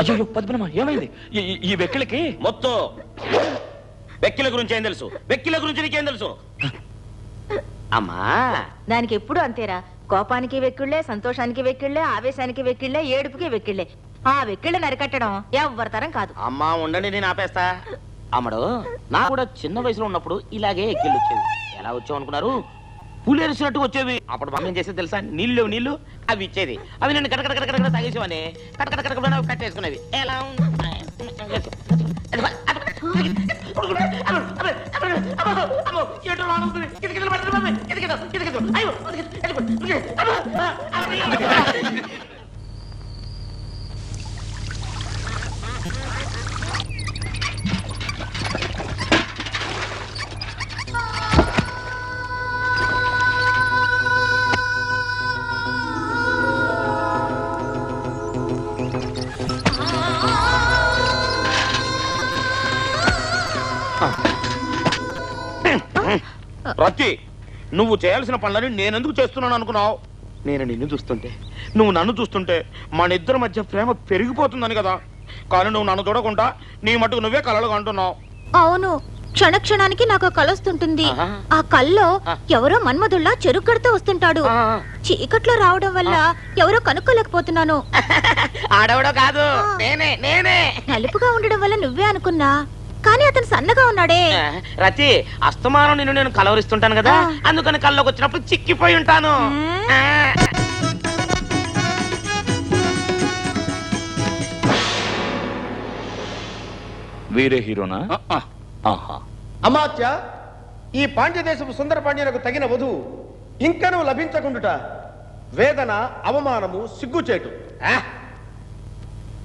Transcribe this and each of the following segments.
అయ్యో పద్మనాభ ఏమైంది? ఈ వెక్కిలకి మొత్తం వెక్కిల గురించి ఏం తెలుసు? వెక్కిల గురించి నీకేం తెలుసు? అమ్మా దానికి ఎప్పుడు అంతేరా, కోపానికి వెక్కిళ్లే, సంతోషానికి వెక్కిళ్లే, ఆవేశానికి వెక్కిళ్లే, ఏడుపుకి వెక్కిళ్లే. ఆ వెక్కిళ్ళని అరికట్టడం ఎవరి తరం కాదు. అమ్మా ఉండండి, నేను ఆపేస్తా. అమ్మడు నా కూడా చిన్న వయసులో ఉన్నప్పుడు ఇలాగే ఎక్కిళ్ళు వచ్చేవి. ఎలా వచ్చావు అనుకున్నారు? పులేసినట్టు వచ్చేవి. అప్పుడు మమ్మీ ఏం చేసేది తెలుసా? నీళ్ళు అవి ఇచ్చేది. అవి నేను కడకడ తాగేసేవని కడకడ కట్టేసుకునేవి. ఎలా రతి, నువ్వు చేయాల్సిన పనులని నేనెందుకు చేస్తున్నాను అనుకున్నావు? నేను నిన్ను చూస్తుంటే, నువ్వు నన్ను చూస్తుంటే మన ఇద్దరి మధ్య ప్రేమ పెరిగిపోతుందని కదా. కానీ నువ్వు నన్ను చూడకుండా నీ మటుకు నువ్వే కలలుగా అంటున్నావు. అవును, క్షణక్షణానికి నాకు కలొస్తుంటుంది. ఆ కల్లో ఎవరో మన్మధుల్లా చెరుగడుతూ వస్తుంటాడు. చీకట్లో రావడం వల్ల ఎవరో కనుక్కోలేకపోతున్నాను. ఆడవడో కాదు, నేనే. నలుపుగా ఉండడం వల్ల నువ్వే అనుకున్నా, కానీ అతను సన్నగా ఉన్నాడే. రతి, అస్తమానం నిన్ను నేను కలవరిస్తుంటాను కదా, అందుకని కల్లోకి వచ్చినప్పుడు చిక్కిపోయి ఉంటాను. వీరే హీరోనా? అమాత్య, ఈ పాండ్యదేశపు సుందర పాండ్యనకు తగిన వధువు ఇంకనూ లభించకుండుట వేదన, అవమానము, సిగ్గుచేటు.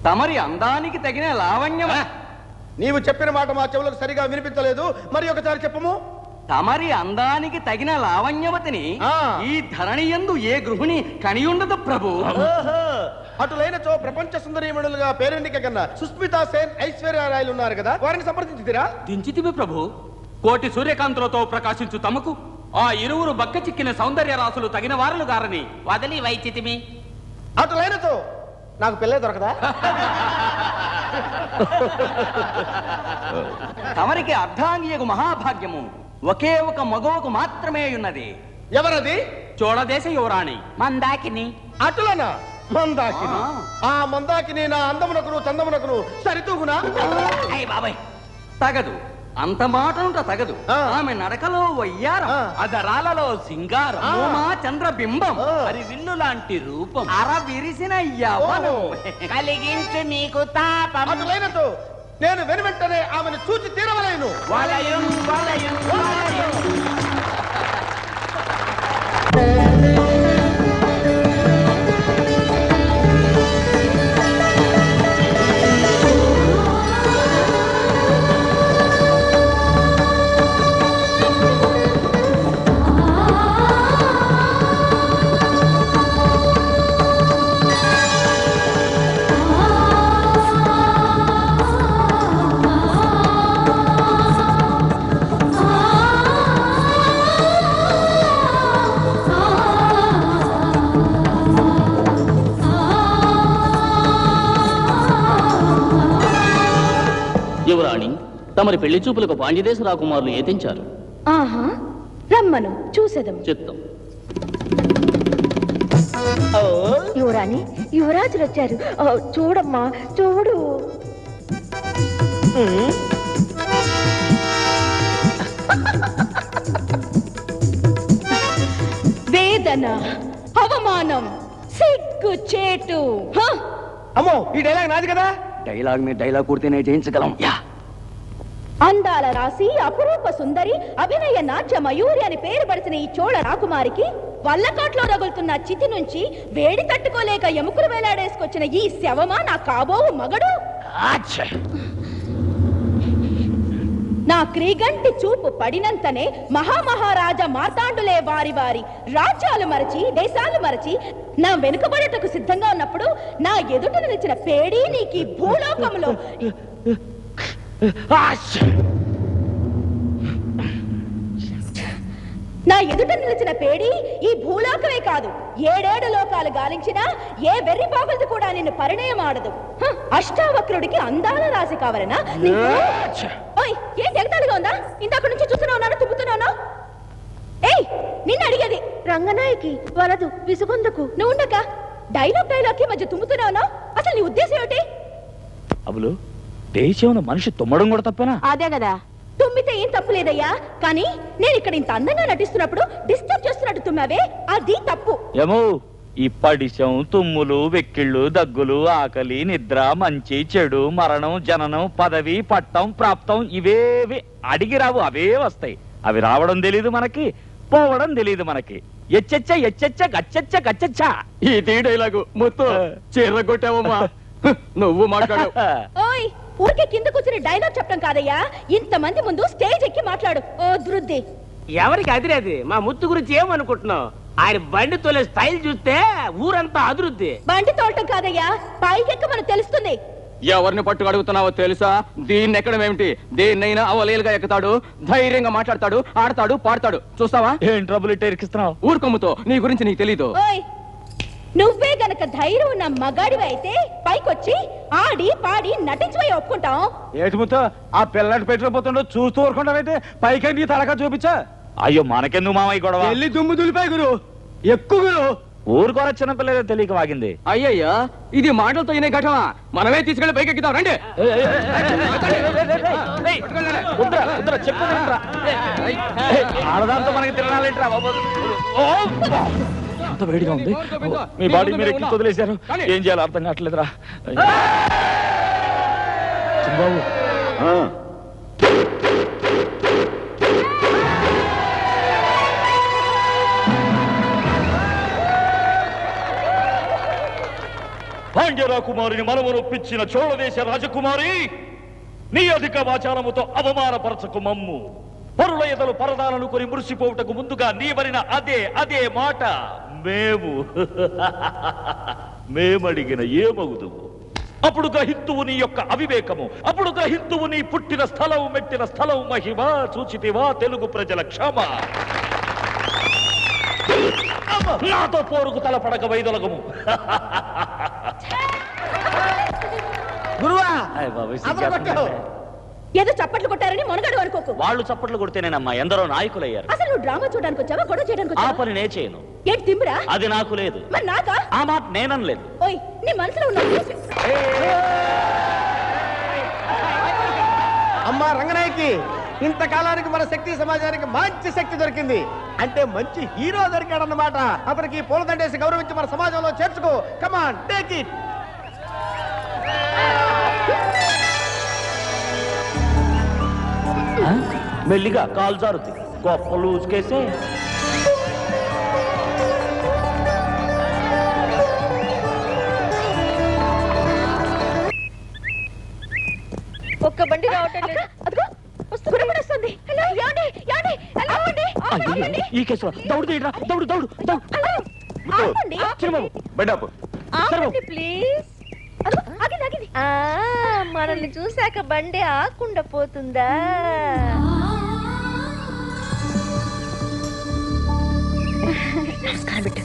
తమరి అందానికి తగిన లావణ్యం. నీవు చెప్పిన మాట మా చెవులకు సరిగా వినిపించలేదు. మరి ఒకసారి చెప్పము. తమరి అందానికి తగిన లావణ్యవతిని ఈ ధరణియందు ఏ గృహిణి కనియుండదు ప్రభు. అటులైనచో ప్రపంచ సుందరీమణులుగా పేరెన్నిక కన్నా సుస్మితా సేన్, ఐశ్వర్య రాయలు ఉన్నారు కదా, వారిని సంప్రదించుదిరా? దించితివి ప్రభు. కోటి సూర్యకాంతులతో ప్రకాశించు తమకు ఆ ఇరువురు బక్క చిక్కిన సౌందర్య రాసులు తగిన వారులు గారని వదిలి వైచితిమి. అటులైనచో నాకు పిల్లే దొరకదా? తమరికి అర్ధాంగియకు మహాభాగ్యము ఒకే ఒక మగవకు మాత్రమే ఉన్నది. ఎవరది? చోళదేశ యువరాణి మందాకిని. అటులనా? మందాకిని. ఆ మందాకిని నా అందమునకును చందమునకును సరితూగునా? బాబాయ్, తగదు. అంత మాట తగదు. ఆమె నడకలో వయ్యారం, అదరాలలో సింగారం, చంద్రబింబం, మరి విల్లు లాంటి రూపం, అర విరిసిన యవ్వనం కలిగించు నీకు తాపం. అటులైనతో నేను వెనువెంటనే ఆమెను చూచి తీరవలేను. వలయం వలయం వలయం. యువరాణి, తమరి పెళ్లి చూపులకు పాండ్యదేశ రాకుమారులు ఏతించారు. ఆహా, రమ్మను చూసేదం. చిత్తం. యువరాణి, యువరాజులు వచ్చారు. చూడమ్మా, చూడు. వేదన, అవమానం, సిగ్గు చేటు. అమ్మో, ఈ డైలాగ్ నాది కదా. డైలాగ్ మీద డైలాగ్ కూర్తేనే జయించగలం. అందాల రాసి, అపురూప సుందరి, అభినయ నాట్య మయూరి అని పేరు పడిచిన ఈ చోళ రాకుమారికి వల్లకాట్లో రగులుతున్న చితి నుంచి వేడి తట్టుకోలేక ఎముకలు వేలాడేసుకొచ్చిన ఈ శవమా నా కాబోవు మగడు? నా క్రీగంటి చూపు పడినంతనే మహామహారాజా మార్తాండులే వారి వారి రాజ్యాలు మరచి, దేశాలు మరచి నా వెనుకబడటకు సిద్ధంగా ఉన్నప్పుడు నా ఎదుట నిలిచిన పేడీ నీకి భూలోకంలో నా నా ఎదుట నిలిచిన పేడి ఈ భూలోకమే కాదు 7 లోకాలు గాలించినా ఏ వెర్రి పాపలది కూడా నిన్ను పరిణయం ఆడదు. అష్టావక్రుడికి అందాల రాశి కావాలనా? ఏంటి ఎగతాళిగా ఉందా? ఇందాక నుంచి చూస్తున్నావు, తుప్పుతున్నావు. ఏయ్, నిన్ను అడిగేది రంగనాయకి వలదు విసుగొందుకు. నువ్వు ఉండక డైలాగ్ కి మధ్య తుమ్ముతున్నావునా? అసలు నీ ఉద్దేశం ఏమిటి? అబులు దేశంలో మనిషి తుమ్మడం కూడా తప్పేనా? అదే కదా, తుమ్మితే ఏం తప్పు లేదయ్యా. కానీ నేను ఇక్కడ ఇంత అందంగా నటిస్తున్నప్పుడు డిస్టర్బ్ చేస్తున్నట్టు తుమ్మావే, అది తప్పు. ఏమో ఈ పడిశం, తుమ్ములు, వెక్కిళ్ళు, దగ్గులు, ఆకలి, నిద్ర, మంచి చెడు, మరణం, జననం, పదవి, పట్టం, ప్రాప్తం ఇవేవి అడిగి రావు, అవే వస్తాయి. అవి రావడం తెలీదు మనకి, పోవడం తెలీదు మనకి. ఎచ్చెచ్చ ఎచ్చెచ్చ గచ్చెచ్చ గచ్చెచ్చ. ఇది డైలాగు మొత్తం చీర కొట్టావమ్మా. నువ్వు మాట్లాడు. ఓయ్, ఊరికే కింద కూర్చుని డైలాగ్ చెప్పడం కాదయ్యా, ఇంతమంది ముందు స్టేజ్ ఎక్కి మాట్లాడు. ఓ దృద్ది, ఎవరికి అదిరేది? మా ముత్తు గురించి ఏమనుకుంటున్నావు? ఆయన బండి తోలే స్టైల్ చూస్తే ఊరంతా అదురుద్ది. బండి తోలటం కాదయ్యా, పైకెక్క మనకు తెలుస్తుంది. ఎవరిని పట్టుకు అడుగుతున్నావో తెలుసా? దీన్ని ఎక్కడం ఏమిటి? దేన్నైనా అవలేలుగా ఎక్కుతాడు, ధైర్యంగా మాట్లాడతాడు, ఆడతాడు, పాడతాడు. చూస్తావా? ఏం ట్రబుల్ ఇట్ట ఇరికిస్తున్నావు? ఊరుకొమ్ముతో నీ గురించి నీకు తెలీదు. ఓయ్, నువ్వే గనక ధైర్యం ఉన్న మగాడివి అయితే పైకొచ్చి ఆడి పాడి నటించిపోయి ఒప్పుకుంటాం. ఏటి ముత్త ఆ పిల్లటి పెట్టిపోతుండో చూస్తూ ఊరుకుంటావైతే పైకి నీ తలకా చూపించా. అయ్యో మనకెందుకు మామయ్య గొడవ? వెళ్ళి దుమ్ము దులిపాయి గురు, ఎక్కువ గురు. ఊరుకోర చిన్నపిల్లగా తెలియక వాగింది. అయ్యయ్యా, ఇది మాటలతో అయిన ఘటన. మనమే తీసుకెళ్లి పైకి ఎక్కుతాం రండి. ఆడదాంతో మనకి తిరణాలేంట్రా బాబు? అంత వేడిగా ఉంది, మీ బాడీ మీరు ఎక్కి వదిలేశారు. ఏం చేయాలో అర్థం కావట్లేదురా. చిన్నబాబు పాండ్య రాకుమారిని మనమునొప్పించిన చోళదేశ రాజకుమారి, నీ అధిక వాచారముతో అవమానపరచకు మమ్ము. పరుల ఎదలు పరదాలను కొని మురిసిపోవుటకు ముందుగా నీవరిన అదే మాట మేమడిగిన ఏమగుదువు? అప్పుడు గ్రహింతువు నీ యొక్క అవివేకము, అప్పుడు గ్రహింతువు నీ పుట్టిన స్థలం, మెట్టిన స్థలం మహిమ. చూచితివా తెలుగు ప్రజల క్షమ? నాతో పోరుకు తలపడక వైదొలగము. గురువా ఏదో చప్పట్లు కొట్టారని మొనగాడు అనుకోకు. వాళ్ళు చప్పట్లు కొడితేనేనమ్మా ఎందరో నాయకులయ్యారు. అసలు నువ్వు డ్రామా చూడడానికి వచ్చావా, గొడవ చేయడానికి ఆ వచ్చావా? పని నే చేయను. ఏంటి తిమ్మిరా? అది నాకు లేదు. మరి నాకా? ఆ మాట నేననలేదు. ఓయ్, నీ మనసులో ఉన్న ఉద్దేశం. అమ్మా రంగనాయకి, ఇంతకాలానికి మన శక్తి సమాజానికి మంచి శక్తి దొరికింది. అంటే మంచి హీరో దొరికాడన్నమాట. అతనికి పూలదండేసి గౌరవించి మన సమాజంలో చేర్చుకో. కమాన్, టేక్ ఇట్. మెల్లిగా కాలు జారుద్ది, గొప్ప లూజుకేసే. ఒక్క బండి రావటం లేదు. అదిగో వస్తుంది. హలో, యాండి, యాండి, హలో అండి, ఆపండి. ఈ కేసులో దౌడు తీయరా, దౌడు దౌడు దౌడు. హలో, ఆపండి. చిన్నబాబు బండాపు. ఆపండి ప్లీజ్. అదిగో ఆగింది, ఆగింది. మనల్ని చూశాక బండి ఆకుండా పోతుందా? నమస్కారం బిడ్డ.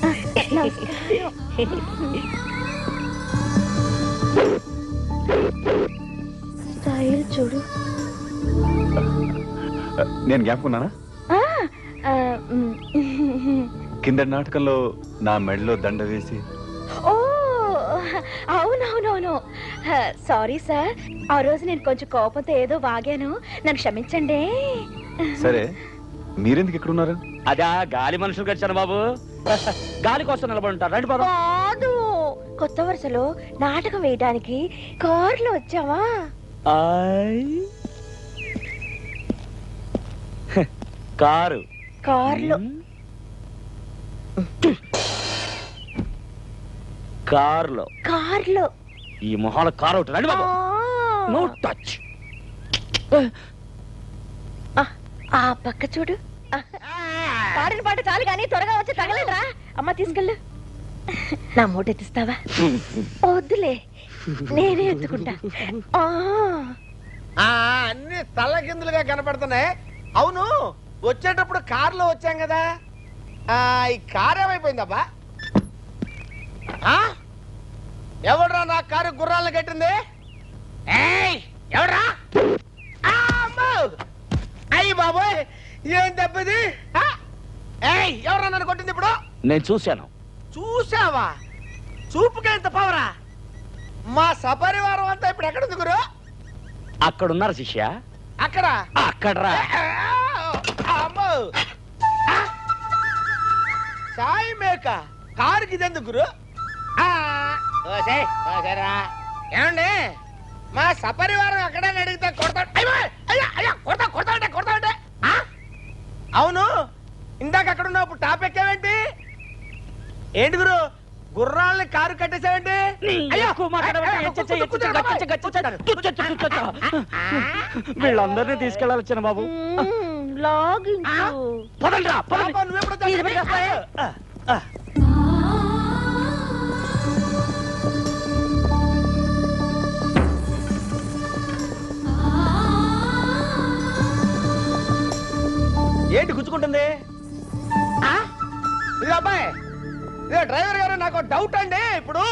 స్టైల్ చూడు. నేను జ్ఞాపకున్నానా? కింద నాటకంలో నా మెడలో దండ వేసి. ఓ అవునవునవును, సారీ సార్. ఆ రోజు నేను కొంచెం కోపంతో ఏదో వాగాను, నన్ను క్షమించండి. సరే, మీరెందుకు ఇక్కడ ఉన్నారు? అదా గాలి మనుషులు గడిచాను బాబు. గాలి కోసం నిలబడి ఉంటారు. రండి బాబు. కాదు, కొత్త వరుసలో నాటకం వేయడానికి కారులో వచ్చావా? కారు కారులో కారులో కారులో ఈ మొహాల కారు ఒకటి. రండి బాబు. No touch. ఆ పక్క చూడు. పాడిన పాట చాలు కానీ త్వరగా వచ్చి తగలరా. అమ్మ తీసుకెళ్ళు. నా మూట ఎత్తిస్తావా? వద్దులే, నేనే ఎత్తుకుంటా. అన్ని తల్లకిందులుగా కనపడుతున్నాయి. అవును, వచ్చేటప్పుడు కారులో వచ్చాం కదా, ఈ కారు ఏమైపోయిందబ్బా? ఎవడ్రా నా కారు గుర్రాలను కట్టింది? ఎవడ్రా? అయ్యి బాబోయ్, ఏం దెబ్బది? ఎవరా నన్ను కొట్టింది ఇప్పుడు? నేను చూశాను. చూసావా? చూపుకే ఇంత పవరా? మా సపరివారం అంతా ఇప్పుడు ఎక్కడుంది గురు? అక్కడున్నారు శిష్య. అక్కడ అక్కడ్రా. అమ్మో, సాయి మేక కారుకి ఇదెందుకు గురు? ఏమండి, మా సపరివారం అక్కడే అడిగితే కొడతా. కొడతా. అవును, ఇందాక అక్కడ ఉన్నప్పుడు టాప్ ఎక్కావేంటి? ఏంటి గురు, గుర్రాలని కారు కట్టేసావేంటి? వీళ్ళందరినీ తీసుకెళ్ళాలి చిన్న బాబు. పదండ్రా, పదండి. పాపం, నువ్వెప్పుడు వచ్చావు? ఏంటి గుచ్చుకుంటుంది? ఇది అబ్బాయి, ఇదే డ్రైవర్ గారు, నాకు డౌట్ అండి. ఇప్పుడు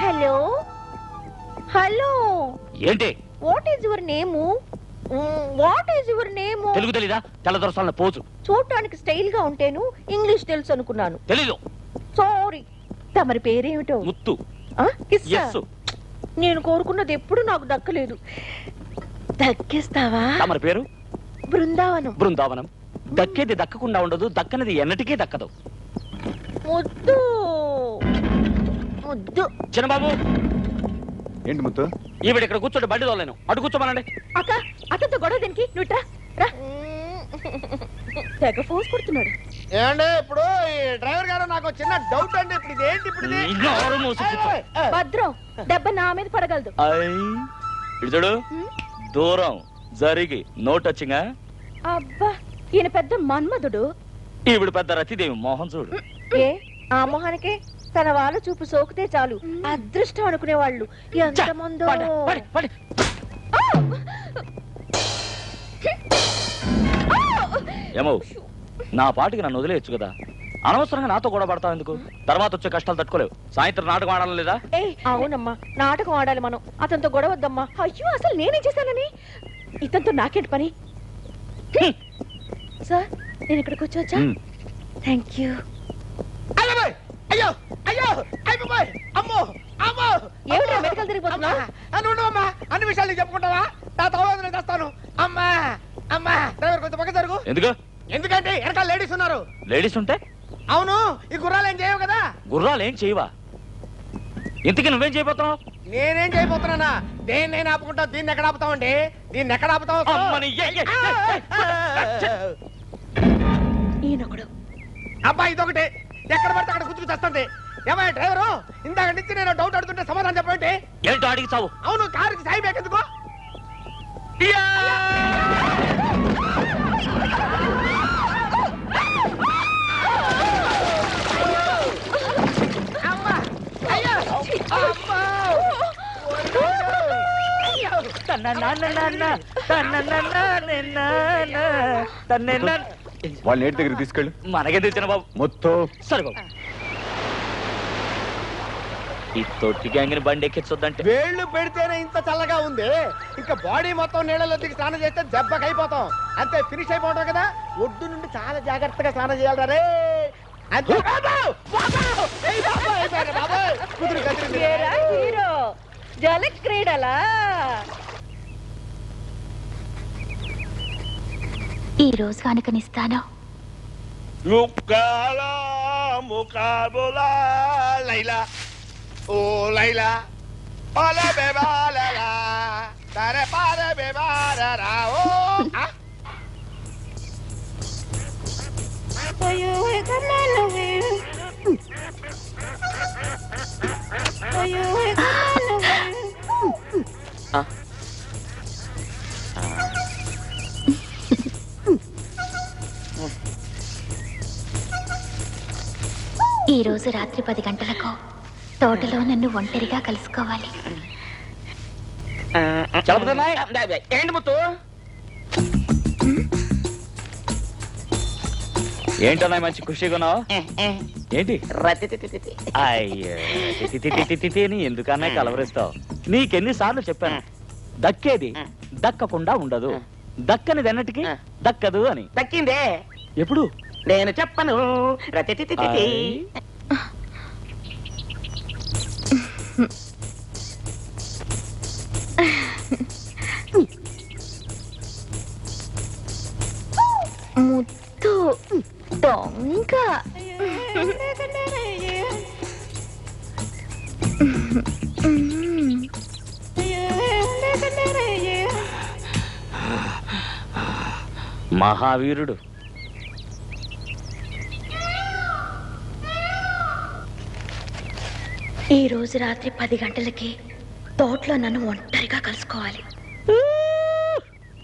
హలో హలో, ఏంటి? What is your name? What is your name? Telugu తెలీదా? తెల్లదొరసాల పోజు. చూడటానికి స్టైల్ గా ఉంటేను ఇంగ్లీష్ తెలుసు అనుకున్నాను. తెలీదు. సారీ. తమరి పేరేమిటో? ముత్తు. కిస్సా? యస్సు. నేను కోరుకున్నది ఎప్పుడు నాకు దక్కలేదు. దక్కిస్తావా? తమరి పేరు? బృందావనం. బృందావనం. దక్కేది దక్కకుండా ఉండదు, దక్కనిది ఎన్నటికీ దక్కదు. ముద్దు ముద్దు. చిన్నబాబు, ఏంటి ముత్తు? ఈవిడ ఇక్కడ కూర్చోండి, బండి తోలేను. అటు కూర్చోమనండి. అక్క, అతనితో గొడవ దేనికి? నువ్వు రా రా. తెగ ఫోర్స్ కొడుతున్నాడు. ఏమండి, ఇప్పుడు ఈ డ్రైవర్ గారు, నాకు చిన్న డౌట్ అండి. ఇప్పుడు ఇది ఏంటి? ఇప్పుడు ఇది నోరు మూసి కూర్చో. భద్రం, దెబ్బ నా మీద పడగలదు. ఇటు చూడు, దూరం జరిగి నో టచింగా. అబ్బా, ఈయన పెద్ద మన్మధుడు. ఈవిడ పెద్ద రతిదేవి. మోహన్ చూడు. ఏ ఆ మొహానికే తన వాళ్ళు చూపు సోకితే చాలు అదృష్టం అనుకునే వాళ్ళు ఎంతమందో. ఏమో, నా పాటికి నన్ను వదిలేయచ్చు కదా. అనవసరంగా నాతో కూడా పడతావు ఎందుకు? తర్వాత వచ్చే కష్టాలు తట్టుకోలేవు. సాయంత్రం నాటకం ఆడాలి లేదా? అవునమ్మా, నాటకం ఆడాలి మనం. అతనితో గొడవద్దమ్మా. అయ్యో, అసలు నేనేం చేశానని? ఇతనితో నాకేంటి పని? సార్, నేను ఇక్కడికి వచ్చా? Thank you. అయ్యో అయ్యో, అయిపోయి అమ్మో అమ్మో. ఏమిటా మెడికల్ తిరిగిపోతున్నా? అమ్మా, అన్ని విషయాలు నీకు చెప్పుకుంటావా? నా తర్వాత నేను చేస్తాను. అమ్మా అమ్మా, డ్రైవర్ కొంచెం పక్క జరుగు. ఎందుకు? ఎందుకంటే వెనకాల లేడీస్ ఉన్నారు. లేడీస్ ఉంటే? అవును, ఈ గుర్రాలు ఏం చేయవు కదా. గుర్రాలు ఏం చేయవా? ఇంతకీ నువ్వేం చేయబోతున్నావు? నేనేం చేయబోతున్నానా? దేన్ని నేను ఆపుకుంటా, దీన్ని ఎక్కడ ఆపుతామండి? దీన్ని ఎక్కడ ఆపుతావు? ఈయనొకడు. అబ్బా, ఇదొకటి. ఎక్కడ పడితే అక్కడ గుర్తుకు చేస్తుంది. ఏమయ్య డ్రైవరు, ఇందాక నుంచి నేను డౌట్ అడుగుతుంటే సమాధానం చెప్పండి. ఏంటో అడిగి చావు. అవును, కారుకి సాయి బేకెందుకో? వాళ్ళ నేటి దగ్గర తీసుకెళ్ళు. మనకే చిన్న బాబు. మొత్తం సరే బాబు, ఈ తొట్టి గ్యాంగ్ బండి ఎక్కించొద్దంటే. వేళ్ళు పెడితేనే ఇంత చల్లగా ఉంది, ఇంకా బాడీ మొత్తం నీళ్ళలో దిగి స్నానం చేస్తే దెబ్బకి అయిపోతాం. అంతే, ఫినిష్ అయిపోవడం కదా. ఒడ్డు నుండి చాలా జాగ్రత్తగా స్నానం చేయాలి రే. అంతే. హీరో జల క్రీడలా? ఈ రోజు కానుకనిస్తాను. లైలా ఓ లైలా, ఓల బేబాలలా తరే పారే బేబారరా. ఓ ఈ రోజు రాత్రి 10 గంటలకు తోటలో నన్ను ఒంటరిగా కలుసుకోవాలి. ఏంటి ముత్తు? ఏంటన్నా మంచి ఖుషిగా ఉన్నావు? ఏంటి అయ్యో అని ఎందుకన్నా కలవరిస్తావు? నీకెన్నిసార్లు చెప్పాను, దక్కేది దక్కకుండా ఉండదు, దక్కనిది ఎన్నటికి దక్కదు అని. దక్కిందే ఎప్పుడు? నేను చెప్పను. ముద్దు దొంగ. మహావీరుడు. ఈ రోజు రాత్రి 10 గంటలకి తోటలో నన్ను ఒంటరిగా కలుసుకోవాలి.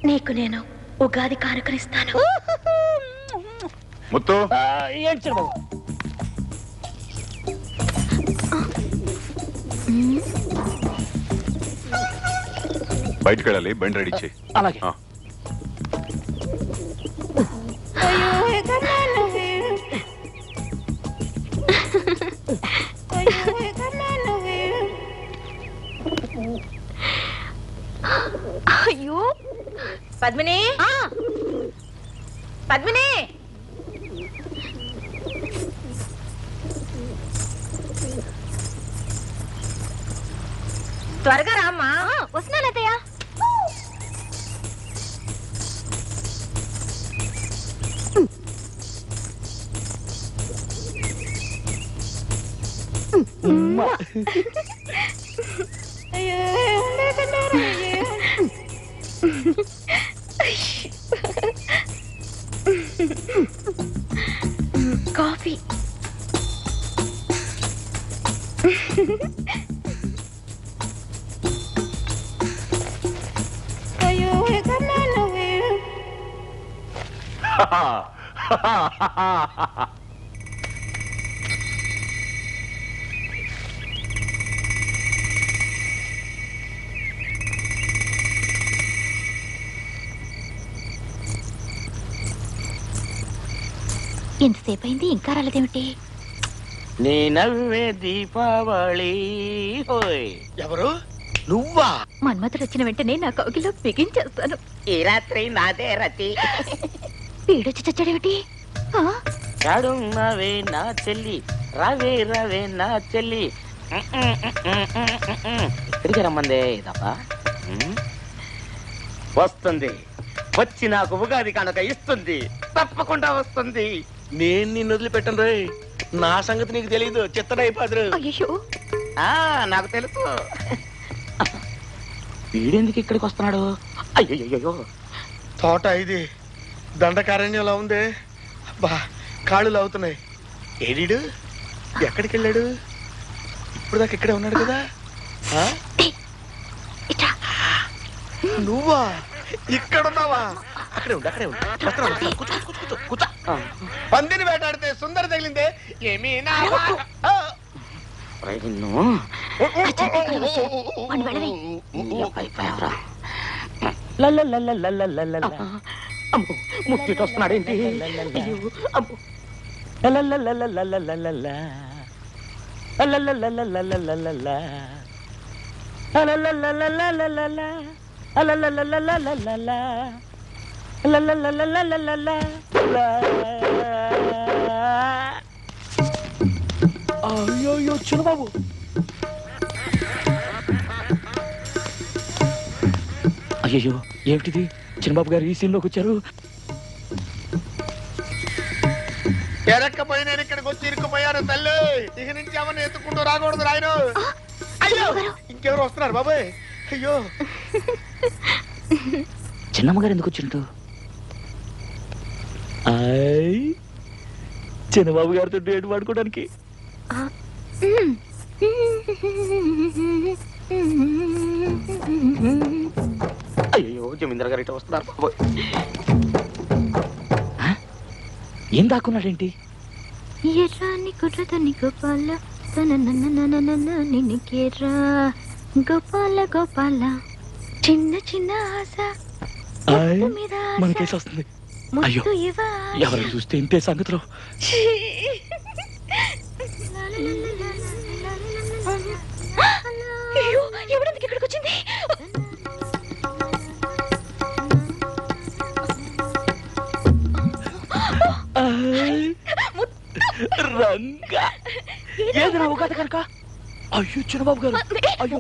నీకు నేను ఉగాది కానుకనిస్తాను. ముత్తు ఏం చిన్నబాబు? బయటకు వెళ్ళాలి, బండి రెడీ చేయి. అలాగే. అయ్యో పద్మిని, పద్మిని, త్వరగా రామ్మా. వస్తున్నాను అత్తయ్య. కాఫీ. ఎంతసేపు అయింది ఇంకా రాలేదేమిటి? నీ నవ్వే దీపావళి. హోయ్, ఎవరు? నువ్వా? మన్మథుడు వచ్చిన వెంటనే నా కౌగిలో బిగించేస్తాను. ఈ రాత్రి నాదే రతి. వీడొచ్చి చచ్చాడేమిటి? రాడున్నావే నా చెల్లి, రావే రావే నా చెల్లి. ఎక్కడికి రమ్మందే తప్ప వస్తుంది. వచ్చి నాకు ఉగాది కానుక ఇస్తుంది. తప్పకుండా వస్తుంది. నేను నిన్ను వదిలిపెట్టను రే. నా సంగతి నీకు తెలియదు. చిత్తడైపోదురు. అయ్యో, నాకు తెలుసు. వీడెందుకు ఇక్కడికి వస్తున్నాడు? అయ్యో, తోట ఇది దండకారణ్యంలో ఉంది. అబ్బా, కాళ్ళు లాగుతున్నాయి. ఏడీడు ఎక్కడికి వెళ్ళాడు? ఇప్పుడు దాకా ఇక్కడే ఉన్నాడు కదా. నువ్వా ఇక్కడున్నావా? అక్కడే ఉండు, అక్కడే ఉండు. కూర్చో. పందిని వేటాడితే సుందర తగిలిందే ఏమీ ముక్తికి వస్తున్నాడేంటి? అయ్యో చిన్నబాబు, అయ్యో ఏమిటిది? చిన్నబాబు గారు ఈ సీన్లోకి వచ్చారు. ఎరక్కపోయి నేను ఇక్కడికి వచ్చి ఇరుక్కుపోయాను తల్లి. ఇక నుంచి ఎవరిని ఎత్తుకుంటూ రాకూడదు రాయను. అయ్యో, ఇంకెవరు వస్తున్నారు బాబాయ్? అయ్యో, చిన్నమ్మగారు ఎందుకు వచ్చినట్టు? చిన్నబాబు గారితో డేట్ వాడుకోవడానికి. అయ్యో, జమీందర్ గారు ఇట్లా వస్తున్నారు. ఏం దాక్కున్నాడేంటి? ఎర్రాని కుర్రదని గోపాల నిన్నికేరా గోపాల గోపాల చిన్న చిన్న ఆశ మన కేసు వస్తుంది. అయ్యో ఎవరు చూస్తే ఇంతే సంగతిలో. అయ్యో ఎవరెందుకు ఇక్కడికి వచ్చింది? రంగా ఏది నా ఉగాది కనుక. అయ్యో చిన్నబాబు గారు, అయ్యో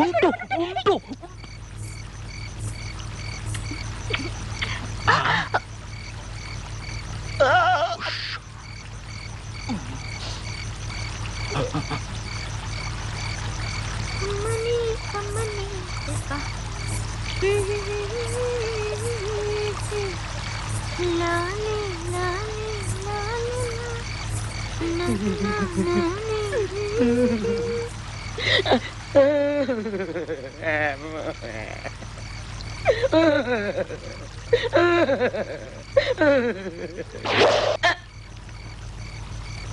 ఉంటూ ఉంటూ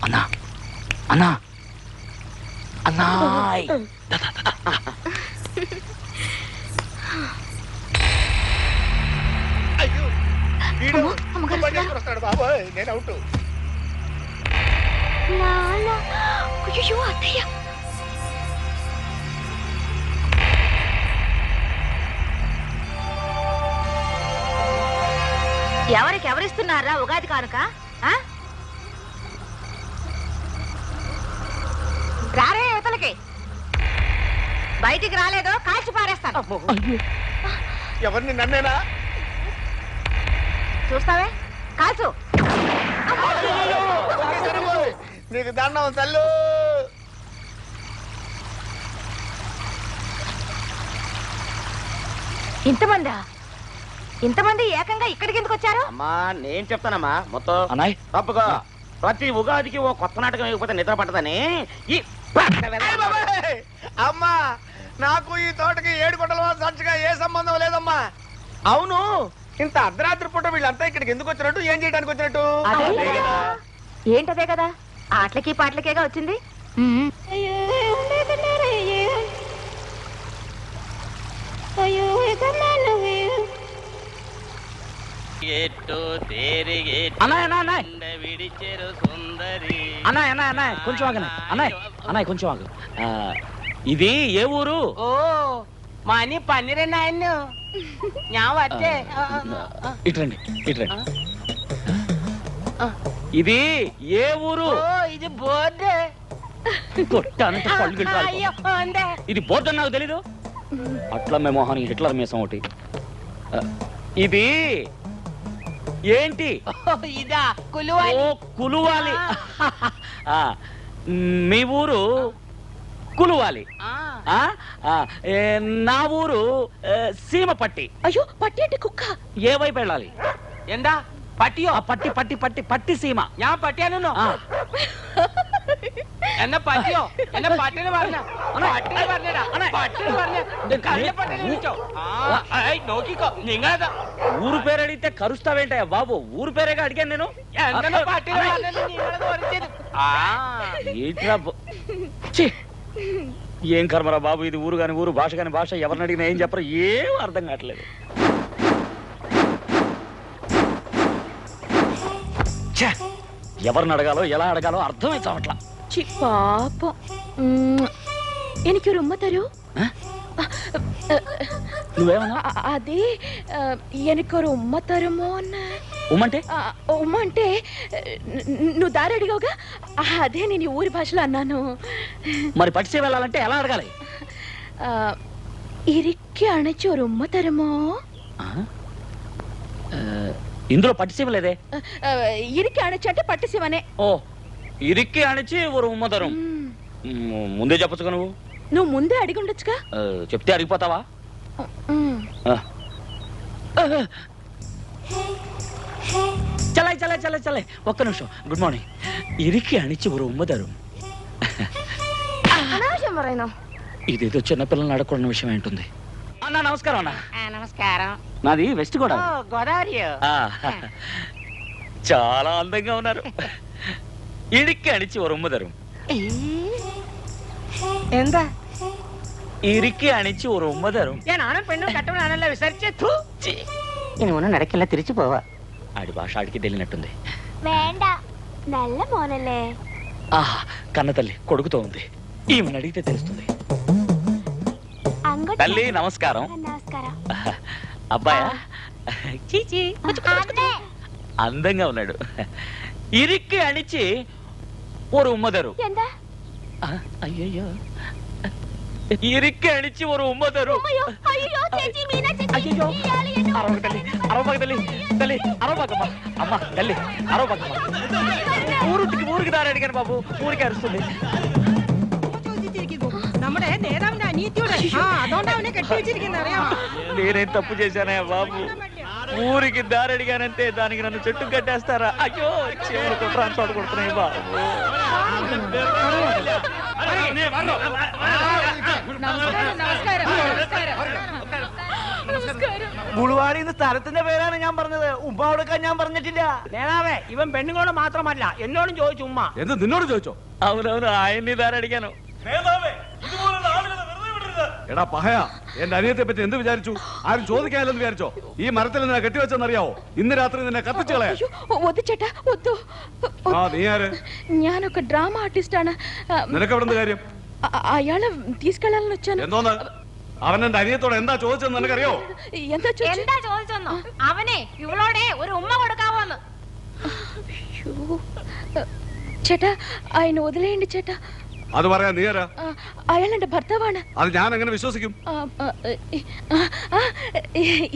అన్నా అన్నా అన్నాయ్. అయ్యో వస్తాడు బాబోయ్, నేను అవుట్. అయ్యో అత్తయ్య, ఎవరికి ఎవరిస్తున్నారా ఉగాది కానుక? రారే యువతలకి, బయటికి రాలేదో కాల్చి పారేస్తాను. ఎవరిని? నన్నేనా? చూస్తావే, కాల్చు. నీకు దండం తల్లు. ఇంతమంది ఏకంగా ఇక్కడికి ఎందుకు వచ్చారు? అమ్మా నేను చెప్తానమ్మా మొత్తం. అన్నాయ్ తప్పుగా ప్రతి ఉగాదికి ఓ కొత్త నాటకం వేయకపోతే నిద్ర పట్టదని ఈ అమ్మా, నాకు ఈ తోటకి 7 గుంటల సాక్షిగా ఏ సంబంధం లేదమ్మా. అవును, ఇంత అర్ధరాత్రి పూట వీళ్ళంతా ఇక్కడికి ఎందుకు వచ్చినట్టు, ఏం చేయడానికి వచ్చినట్టు? ఏంటదే కదా, ఆటలకి పాటలకేగా వచ్చింది. అన్నాయ్ కొంచెం ఆగనే. అన్నాయ్ కొంచెం ఆగు. ఇది ఏ ఊరు? ఓ మనీ 12 ఆయన ఇట్రండి ఇట్రండి. ఇది ఏ ఊరు? ఇది బోర్డు. కొట్టానంటే పళ్ళు గిట్టాలి. ఇది బోర్డు అని నాకు తెలీదు. అట్లా మే మొహానికి హిట్లర్ మీసం ఒకటి. ఇది ఏంటి? ఇదా ఓ కులువాలి. మీ ఊరు కులువాలి. నా ఊరు సీమపట్టి. అయ్యో పట్టి అంటే కుక్క. ఏ వైపు వెళ్ళాలి? ఎందా పట్టియో? పట్టి పట్టి పట్టి పట్టి సీమ. యా పట్టియాను എന്നെ പറ്റിയോ? എന്നെ പട്ടിന് പറഞ്ഞ നോക്കിക്കോ. നിങ്ങളേതാ ఊరు పేరు అడిగితే కరుస్తావేంటయ్యా బాబు? ఊరు పేరేగా అడిగాను నేను. ఏం కర్మరా బాబు, ఇది ఊరు కాని ఊరు, భాష కాని భాష. ఎవరిని అడిగినా ఏం చెప్పరు, ఏం అర్థం కావట్లేదు. ఎవరిని అడగాలో ఎలా అడగాలో అర్థమై చావట్లా. പാപ്പം എനിക്കൊരു ഉമ്മ തരൂ. నువ్వేమన్నా? అదే എനിക്കൊരു ఉమ్మ తరుమో అన్న. ఉమ్మంటే? ఉమ్మ అంటే నువ్వు దారి అడిగావుగా, అదే నేను ఊరి భాషలో అన్నాను. మరి పట్టిసే వెళ్ళాలంటే ఎలా అడగాలి? ఇరికి అణచి ఒక ఉమ్మ తరుమో. ఇందులో పట్టిసీమ లేదే. ఇరికి అణచి అంటే పట్టిసీమనే. ఓ, ఇరికి అణచి ఒక ఉమ్మదరం. ముందే చెప్పచ్చుగా నువ్వు. నువ్వు ముందే అడిగి ఉండొచ్చుగా. చెప్తే అడిగిపోతావా? చలే చలే చలే చలే, ఒక్క నిమిషం. Good morning. ఇరికి అణిచి ఒక ఉమ్మదరం. ఇదేదో చిన్నపిల్లల్ని అడగకూడని విషయం ఏంటుంది. అన్నా నమస్కారం. అన్నా నమస్కారం. నాది వెస్ట్ గోదావరి. గోదావరి. చాలా అందంగా ఉన్నారు. ఇడికి అణిచి ఒక ఉమ్మదరం. എന്താ ഇറുക്കി അണിച്ച് ഒരു ഉമ്മ തരും. ഞാനും പെണ്ണും കട്ടവനാണല്ലോ വിസാരിച്ചു. ഇനി ഒന്നും നടക്കില്ല, തിരിച്ചു പോവാ. ఆడి భాష ఆడికి తెలియనట్టుంది. వేండ నల్ల మోనలే. ఆహా, కన్న తల్లి కొడుకుతో ఉంది. ఈమెను అడిగితే తెలుస్తుంది. తల్లి నమస్కారం. నమస్కారం. అబ్బాయా? చీచీ అందంగా ఉన్నాడు. ఇరుక్కి అణిచి ஒரு உம்மதரு. అయ్యయ్యో, ఇరుక్కి అణిచి ஒரு ఉమ్మదరు. అయ్యో, అరవక తల్లి, అరవక తల్లి, తల్లి అరవకమ్మా. అమ్మ తల్లి అరవకమ్మా. ఊరికి దారి అడిగాను బాబు, ఊరికి అరుస్తుంది. నేనేం తప్పు చేశానయ్యా బాబు? ఊరికి దారి అడిగానంటే దానికి నన్ను చెట్టు కట్టేస్తారా? అయ్యో, చెవులు కొట్టరాని చోట కొడుతున్నాయి బాబు. ഗുളുവാടിന്ന് സ്ഥലത്തിന്റെ പേരാണ് ഞാൻ പറഞ്ഞത്, ഉമ്മ കൊടുക്കാൻ ഞാൻ പറഞ്ഞിട്ടില്ല. നേതാവേ, ഇവൻ പെണ്ണുങ്ങളോട് മാത്രമല്ല എന്നോടും ചോദിച്ചു ഉമ്മ. എന്ത് നിന്നോട് ചോദിച്ചോ? అవునవును, ఆయన్ని దారి అడిగాను. എടാ പഹയ, എന്റെ അനിയത്തെ പറ്റി എന്ത് വിചാരിച്ചു? ആരും ചോദിക്കാനില്ലെന്ന് വിചാരിച്ചോ? ഈ മരത്തിൽ നിന്നെ കെട്ടിവെച്ചെന്നറിയാവോ? ഇന്ന് രാത്രി നിന്നെ കത്തിച്ചു കളയാ. వద్దు ചേട്ടാ వద్దు. ആ, നീ ആര്? ഞാനൊక డ్రామా ఆర్టిస్ట్ ആണ്. നിനക്ക് എവിടെ കാര്യം? అయాളെ తీసుకెళ్ళాలని వచ్చాను. എന്തോന്ന്? അവൻ എന്റെ അനിയത്തോട് എന്താ ചോദിച്ചെന്ന് നിനക്കറിയോ? എന്താ ചോദിച്ചെന്നോ? അവനെ ഇവളോടെ ഒരു ഉമ്മ കൊടുക്കാവോന്ന്. ചേട്ടാ, ఆయన వదిలేయండి ചേട്ടാ. അത് പറയാ നീ ആരാ? അയാൾ എന്റെ ഭർത്താവാണ്. അത് ഞാൻ എങ്ങനെ വിശ്വസിക്കും?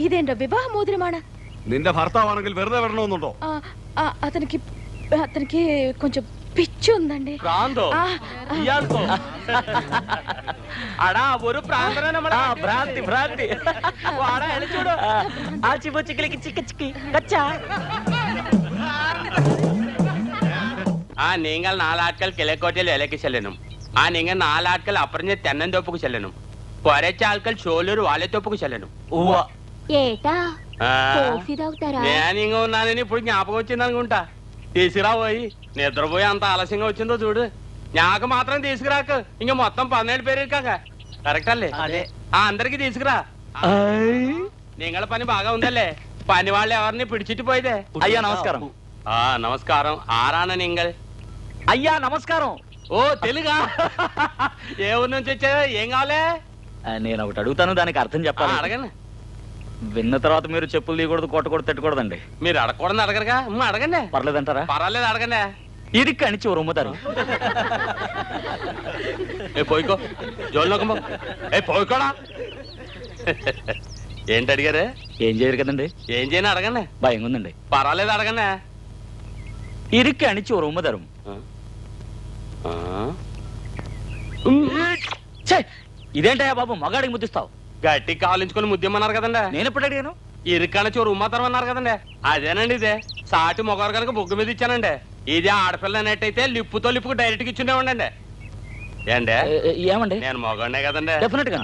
ഇതെന്റെ വിവാഹ മോതിരമാണ്. നിന്റെ ഭർത്താവാണെങ്കിൽ വെറുതെ വിടണമെന്നുണ്ടോ? అతనికి కొంచెం పిచ్చి ఉందండి. అడా ഒരു ഭ്രാന്തി ഭ്രാന്തി. చూడు ఆచిపోచికిలికి చిక్క చిక్కి కచ్చా. നിങ്ങൾ നാലാട്കൾ കിഴക്കോട്ടയിൽ ഇലക്ക് ചെല്ലണം. നിങ്ങൾ നാലാട്കൾ അപ്പുറഞ്ഞ തെന്നന്തോപ്പുക്ക് ചെല്ലണം. പൊരച്ച ആൾക്കാർ ചോലൂർ വാലത്തോപ്പുക്ക് ചെല്ലണം. ఏటా కాఫీ తాగుతారా? నేను ఇంక ఉన్నానని ఇప్పుడు జ్ఞాపకం వచ్చింది అనుకుంటా. తీసుకురా పోయి, నిద్రపోయి అంత ఆలస్యంగా వచ్చిందో చూడు. నాకు మాత్రం తీసుకురాకు, ఇంక మొత్తం 17 పేరు కాక. కరెక్ట్ అల్లే? అదే. అందరికి తీసుకురా. నింగళ పని బాగా ఉందల్లే. పని వాళ్ళు ఎవరిని పిడిచిట్టు పోయిదే. అయ్యా నమస్కారం. నమస్కారం. ఆరాన నింగల్. అయ్యా నమస్కారం. ఓ తెలుగా? ఏ ఊరు నుంచి వచ్చా? ఏం కావాలే? నేను ఒకటి అడుగుతాను, దానికి అర్థం చెప్పాలి. అడగండి. విన్న తర్వాత మీరు చెప్పులు తీయకూడదు, కొట్టకూడదు, తిట్టకూడదండి. మీరు అడగకూడదు అడగరుగా? అడగండి. పర్లేదంటారా? పర్వాలేదు, అడగండి. ఇరుక్కి అణిచి ஒரு ఉమ్మదరు. పోయికో జోలు పోయికోడా. ఏంటి అడిగారు? ఏం చేయరు కదండి. ఏం చేయను అడగండి. భయం ఉందండి. పర్వాలేదు, అడగండి. ఇరుక్కి అణిచి ஒரு ఉమ్మదరు. ఇదేంటయ్యా బాబు, మగాడికి ముద్దిస్తావు? గట్టి కావాలించుకొని ముద్దిమ్మన్నారు కదండి. నేను ఎప్పుడు అడిగాను? ఇరుక్కన చోరు ఉమ్మతరం అన్నారు కదండి. అదేనండి ఇదే. సాటి మొగారు కనుక బొగ్గు మీద ఇచ్చానండి. ఇది ఆడపిల్ల అన్నట్టయితే లిప్పుతో లిప్పుకు డైరెక్ట్ గా ఇచ్చుండేవండి. ఏండే ఏమండి? నేను మొగాడినే కదండి. డెఫినెట్ గా.